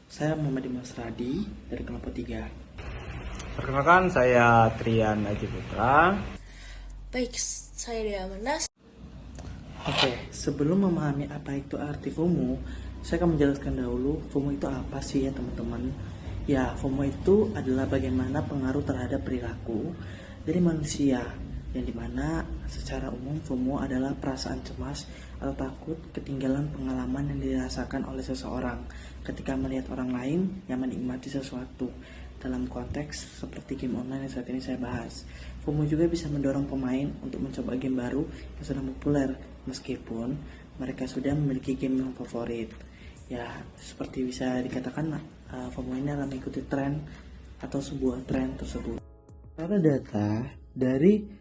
Saya Muhammad Dimas Radi dari kelompok 3. Perkenalkan, saya Trian Aji Putra. Baik, saya Dea Mandas. Oke, sebelum memahami apa itu arti FOMO, saya akan menjelaskan dahulu FOMO itu apa sih ya teman-teman. Ya, FOMO itu adalah bagaimana pengaruh terhadap perilaku dari manusia, yang dimana secara umum FOMO adalah perasaan cemas atau takut ketinggalan pengalaman yang dirasakan oleh seseorang ketika melihat orang lain yang menikmati sesuatu. Dalam konteks seperti game online yang saat ini saya bahas, FOMO juga bisa mendorong pemain untuk mencoba game baru yang sedang populer meskipun mereka sudah memiliki game yang favorit. Ya, seperti bisa dikatakan FOMO ini adalah mengikuti tren atau sebuah tren tersebut. Karena data dari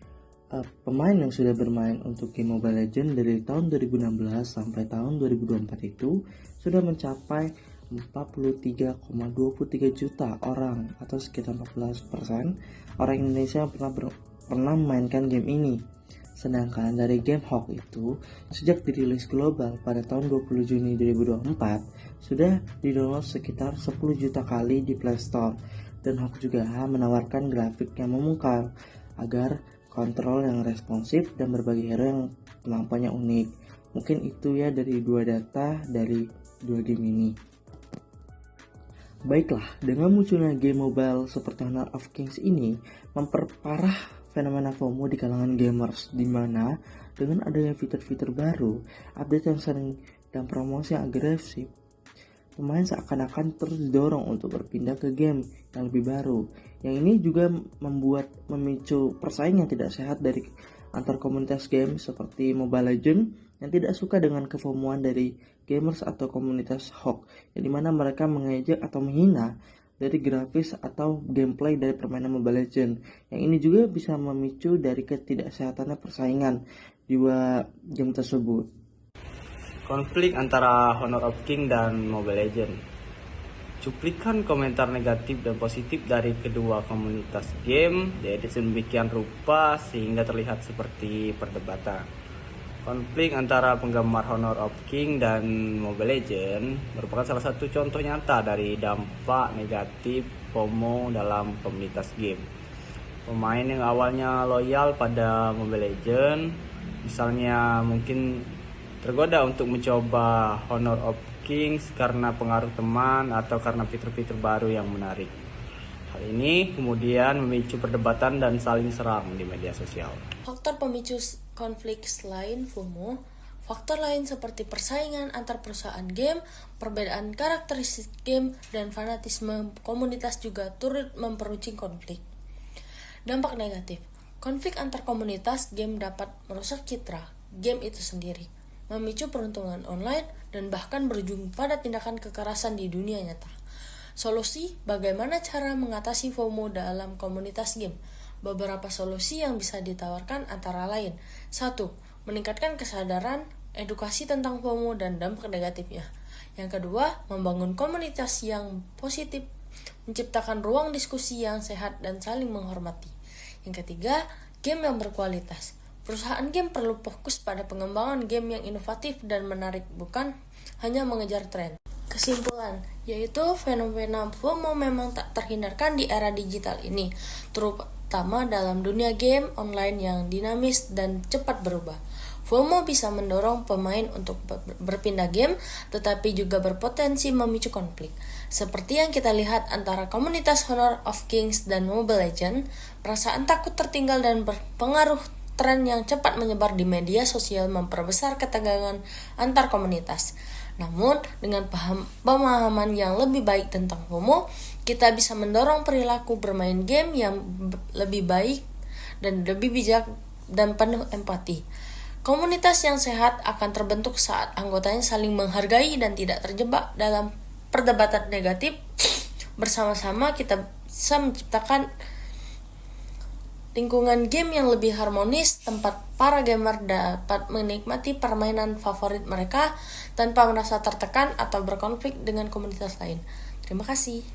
pemain yang sudah bermain untuk game Mobile Legends dari tahun 2016 sampai tahun 2024 itu sudah mencapai 43,23 juta orang atau sekitar 14% orang Indonesia yang pernah memainkan game ini. Sedangkan dari game Hawk itu sejak dirilis global pada tahun 20 Juni 2024 sudah didownload sekitar 10 juta kali di Play Store, dan Hawk juga menawarkan grafik yang memukau agar kontrol yang responsif dan berbagai hero yang kemampuannya unik. Mungkin itu ya dari dua data dari dua game ini. Baiklah, dengan munculnya game mobile seperti Honor of Kings ini memperparah fenomena FOMO di kalangan gamers, di mana dengan adanya fitur-fitur baru, update yang sering dan promosi yang agresif, pemain seakan-akan terdorong untuk berpindah ke game yang lebih baru. Yang ini juga memicu persaingan tidak sehat dari antar komunitas game seperti Mobile Legends yang tidak suka dengan kefomoan dari gamers atau komunitas Hawk, yang dimana mereka mengejek atau menghina dari grafis atau gameplay dari permainan Mobile Legends. Yang ini juga bisa memicu dari ketidaksehatannya persaingan di game tersebut. Konflik antara Honor of King dan Mobile Legends. Cuplikan komentar negatif dan positif dari kedua komunitas game diedit sedemikian rupa sehingga terlihat seperti perdebatan. Konflik antara penggemar Honor of King dan Mobile Legends merupakan salah satu contoh nyata dari dampak negatif FOMO dalam komunitas game. Pemain yang awalnya loyal pada Mobile Legends, misalnya mungkin tergoda untuk mencoba Honor of Kings karena pengaruh teman atau karena fitur-fitur baru yang menarik. Hal ini kemudian memicu perdebatan dan saling serang di media sosial. Faktor pemicu konflik selain FOMO, faktor lain seperti persaingan antar perusahaan game, perbedaan karakteristik game, dan fanatisme komunitas juga turut memperuncing konflik. Dampak negatif. Konflik antar komunitas game dapat merusak citra game itu sendiri, memicu peruntungan online, dan bahkan berujung pada tindakan kekerasan di dunia nyata. Solusi, bagaimana cara mengatasi FOMO dalam komunitas game? Beberapa solusi yang bisa ditawarkan antara lain. 1. Meningkatkan kesadaran, edukasi tentang FOMO dan dampak negatifnya. Yang kedua, membangun komunitas yang positif, menciptakan ruang diskusi yang sehat dan saling menghormati. Yang ketiga, game yang berkualitas. Perusahaan game perlu fokus pada pengembangan game yang inovatif dan menarik, bukan hanya mengejar tren. Kesimpulan, yaitu fenomena FOMO memang tak terhindarkan di era digital ini, terutama dalam dunia game online yang dinamis dan cepat berubah. FOMO bisa mendorong pemain untuk berpindah game, tetapi juga berpotensi memicu konflik. Seperti yang kita lihat antara komunitas Honor of Kings dan Mobile Legends, perasaan takut tertinggal dan berpengaruh tren yang cepat menyebar di media sosial memperbesar ketegangan antar komunitas. Namun, dengan pemahaman yang lebih baik tentang FOMO, kita bisa mendorong perilaku bermain game yang lebih baik dan lebih bijak dan penuh empati. Komunitas yang sehat akan terbentuk saat anggotanya saling menghargai dan tidak terjebak dalam perdebatan negatif. Bersama-sama kita bisa menciptakan lingkungan game yang lebih harmonis, tempat para gamer dapat menikmati permainan favorit mereka tanpa merasa tertekan atau berkonflik dengan komunitas lain. Terima kasih.